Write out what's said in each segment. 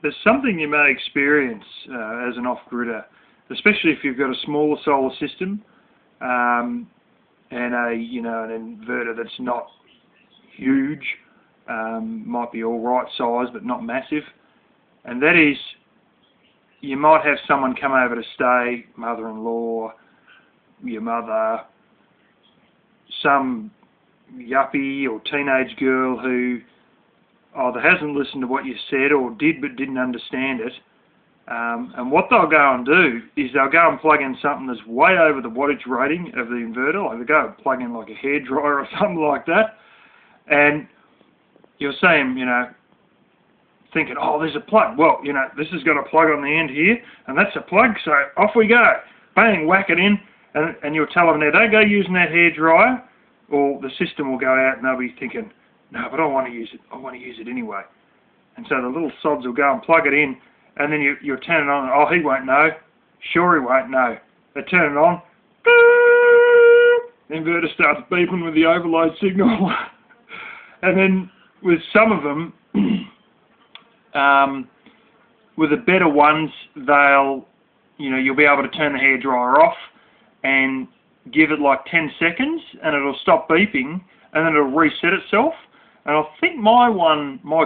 there's something you may experience as an off-gridder, especially if you've got a smaller solar system and an inverter that's not huge, might be all right size but not massive, and that is, you might have someone come over to stay, mother-in-law, your mother, some yuppie or teenage girl who either hasn't listened to what you said or did but didn't understand it. And what they'll go and do is they'll go and plug in something that's way over the wattage rating of the inverter, like they go and plug in like a hairdryer or something like that, and you'll see them, thinking, oh, there's a plug. Well, this has got a plug on the end here, and that's a plug, so off we go. Bang, whack it in, and you'll tell them, now don't go using that hairdryer, or the system will go out and they'll be thinking, no, but I want to use it. I want to use it anyway. And so the little sods will go and plug it in, and then you'll turn it on. Oh, he won't know. Sure, he won't know. They turn it on. The inverter starts beeping with the overload signal. And then with some of them, with the better ones, you'll be able to turn the hairdryer off and give it like 10 seconds, and it'll stop beeping, and then it'll reset itself. And I think my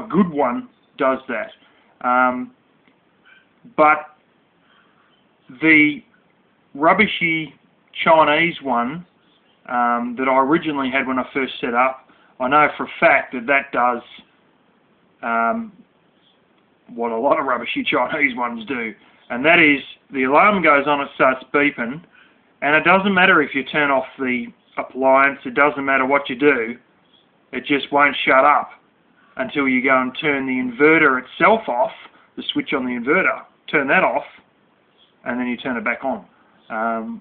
good one, does that. But the rubbishy Chinese one that I originally had when I first set up, I know for a fact that does what a lot of rubbishy Chinese ones do, and that is the alarm goes on, it starts beeping, and it doesn't matter if you turn off the appliance, it doesn't matter what you do, it just won't shut up until you go and turn the inverter itself off, the switch on the inverter, turn that off, and then you turn it back on,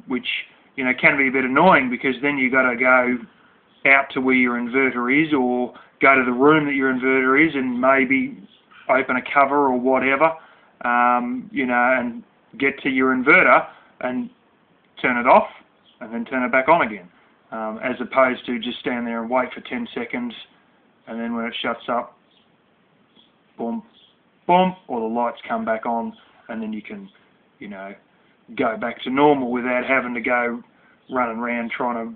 which can be a bit annoying, because then you've got to go out to where your inverter is, or go to the room that your inverter is and maybe open a cover or whatever, and get to your inverter and turn it off and then turn it back on again, as opposed to just stand there and wait for 10 seconds, and then when it shuts up, boom, boom, or the lights come back on, and then you can, go back to normal without having to go running around trying to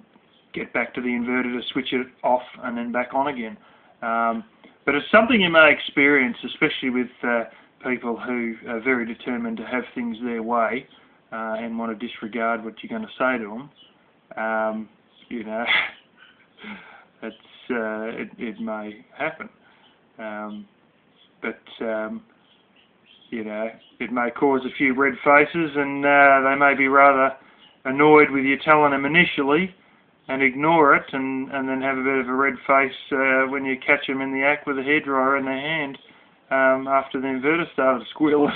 get back to the inverter to switch it off and then back on again. But it's something you may experience, especially with people who are very determined to have things their way and want to disregard what you're going to say to them. It may happen. But it may cause a few red faces, and they may be rather annoyed with you telling them initially and ignore it, and then have a bit of a red face when you catch them in the act with a hairdryer in their hand after the inverter started squealing.